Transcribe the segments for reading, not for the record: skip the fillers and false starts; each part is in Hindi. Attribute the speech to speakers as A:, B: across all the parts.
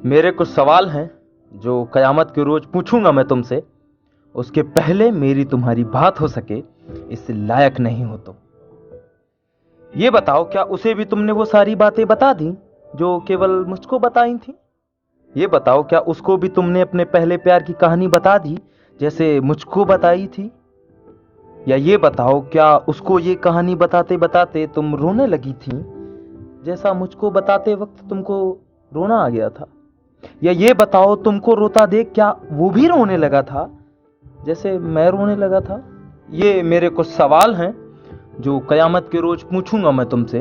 A: मेरे कुछ सवाल हैं जो कयामत के रोज पूछूंगा मैं तुमसे। उसके पहले मेरी तुम्हारी बात हो सके इस लायक नहीं हो तुम। ये बताओ, क्या उसे भी तुमने वो सारी बातें बता दी जो केवल मुझको बताई थी? ये बताओ, क्या उसको भी तुमने अपने पहले प्यार की कहानी बता दी जैसे मुझको बताई थी? या ये बताओ, क्या उसको ये कहानी बताते बताते तुम रोने लगी थी जैसा मुझको बताते वक्त तुमको रोना आ गया था? या ये बताओ, तुमको रोता देख क्या वो भी रोने लगा था जैसे मैं रोने लगा था? ये मेरे कुछ सवाल हैं जो कयामत के रोज पूछूंगा मैं तुमसे।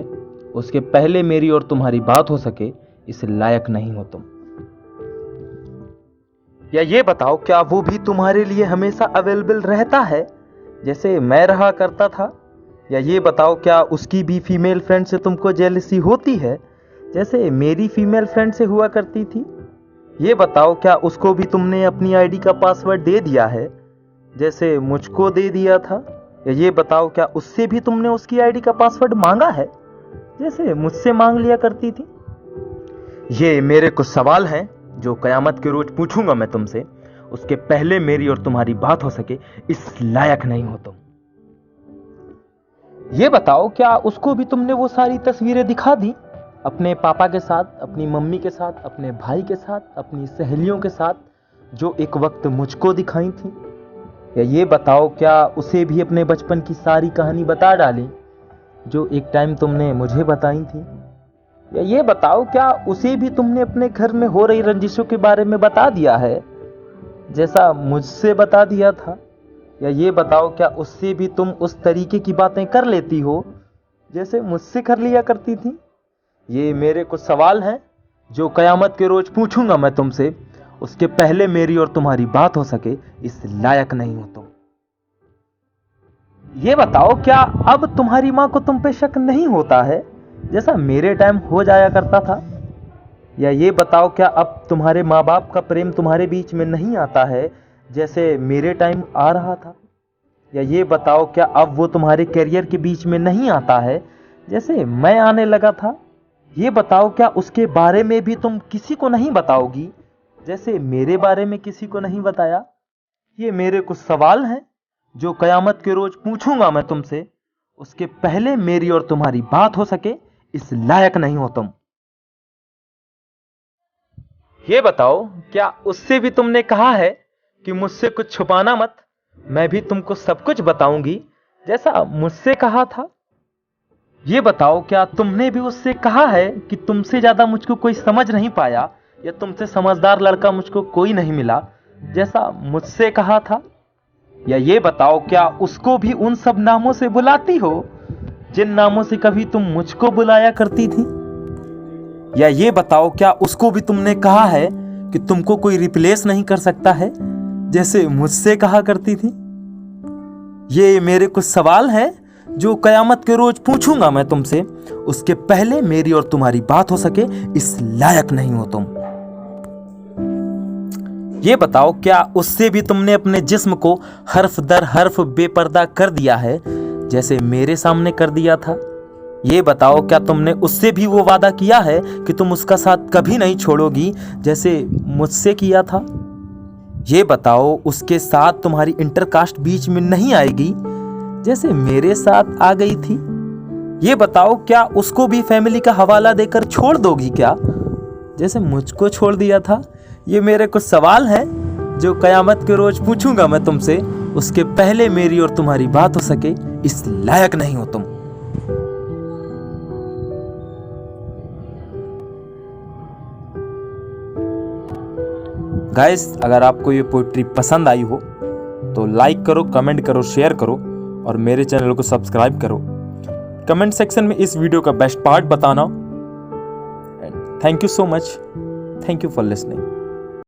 A: उसके पहले मेरी और तुम्हारी बात हो सके इस लायक नहीं हो तुम। या ये बताओ, क्या वो भी तुम्हारे लिए हमेशा अवेलेबल रहता है जैसे मैं रहा करता था? या ये बताओ, क्या उसकी भी फीमेल फ्रेंड से तुमको जेलसी होती है जैसे मेरी फीमेल फ्रेंड से हुआ करती थी? ये बताओ, क्या उसको भी तुमने अपनी आईडी का पासवर्ड दे दिया है जैसे मुझको दे दिया था? या ये बताओ, क्या उससे भी तुमने उसकी आईडी का पासवर्ड मांगा है जैसे मुझसे मांग लिया करती थी? ये मेरे कुछ सवाल हैं जो कयामत के रोज पूछूंगा मैं तुमसे। उसके पहले मेरी और तुम्हारी बात हो सके इस लायक नहीं हो तुम। ये बताओ, क्या उसको भी तुमने वो सारी तस्वीरें दिखा दी अपने पापा के साथ, अपनी मम्मी के साथ, अपने भाई के साथ, अपनी सहेलियों के साथ, जो एक वक्त मुझको दिखाई थी? या ये बताओ, क्या उसे भी अपने बचपन की सारी कहानी बता डाली जो एक टाइम तुमने मुझे बताई थी? या ये बताओ, क्या उसे भी तुमने अपने घर में हो रही रंजिशों के बारे में बता दिया है जैसा मुझसे बता दिया था? या ये बताओ, क्या उससे भी तुम उस तरीके की बातें कर लेती हो जैसे मुझसे कर लिया करती थी? ये मेरे कुछ सवाल हैं जो कयामत के रोज पूछूंगा मैं तुमसे। उसके पहले मेरी और तुम्हारी बात हो सके इस लायक नहीं हो तुम। ये बताओ, क्या अब तुम्हारी मां को तुम पे शक नहीं होता है जैसा मेरे टाइम हो जाया करता था? या ये बताओ, क्या अब तुम्हारे माँ बाप का प्रेम तुम्हारे बीच में नहीं आता है जैसे मेरे टाइम आ रहा था? या ये बताओ, क्या अब वो तुम्हारे करियर के बीच में नहीं आता है जैसे मैं आने लगा था? ये बताओ, क्या उसके बारे में भी तुम किसी को नहीं बताओगी जैसे मेरे बारे में किसी को नहीं बताया? ये मेरे कुछ सवाल हैं जो कयामत के रोज पूछूंगा मैं तुमसे। उसके पहले मेरी और तुम्हारी बात हो सके इस लायक नहीं हो तुम। ये बताओ, क्या उससे भी तुमने कहा है कि मुझसे कुछ छुपाना मत, मैं भी तुमको सब कुछ बताऊंगी जैसा मुझसे कहा था? ये बताओ, क्या तुमने भी उससे कहा है कि तुमसे ज्यादा मुझको कोई समझ नहीं पाया या तुमसे समझदार लड़का मुझको कोई नहीं मिला जैसा मुझसे कहा था? या ये बताओ, क्या उसको भी उन सब नामों से बुलाती हो जिन नामों से कभी तुम मुझको बुलाया करती थी? या ये बताओ, क्या उसको भी तुमने कहा है कि तुमको कोई रिप्लेस नहीं कर सकता है जैसे मुझसे कहा करती थी? ये मेरे कुछ सवाल हैं जो कयामत के रोज पूछूंगा मैं तुमसे। उसके पहले मेरी और तुम्हारी बात हो सके इस लायक नहीं हो तुम। ये बताओ, क्या उससे भी तुमने अपने जिस्म को हर्फ दर हर्फ बेपर्दा कर दिया है जैसे मेरे सामने कर दिया था? ये बताओ, क्या तुमने उससे भी वो वादा किया है कि तुम उसका साथ कभी नहीं छोड़ोगी जैसे मुझसे किया था? ये बताओ, उसके साथ तुम्हारी इंटरकास्ट बीच में नहीं आएगी जैसे मेरे साथ आ गई थी? ये बताओ, क्या उसको भी फैमिली का हवाला देकर छोड़ दोगी क्या जैसे मुझको छोड़ दिया था? ये मेरे कुछ सवाल हैं जो कयामत के रोज पूछूंगा मैं तुमसे। उसके पहले मेरी और तुम्हारी बात हो सके इस लायक नहीं हो तुम। गाइस, अगर आपको ये पोइट्री पसंद आई हो तो लाइक करो, कमेंट करो, शेयर करो और मेरे चैनल को सब्सक्राइब करो। कमेंट सेक्शन में इस वीडियो का बेस्ट पार्ट बताना। Thank you so much. Thank you for listening.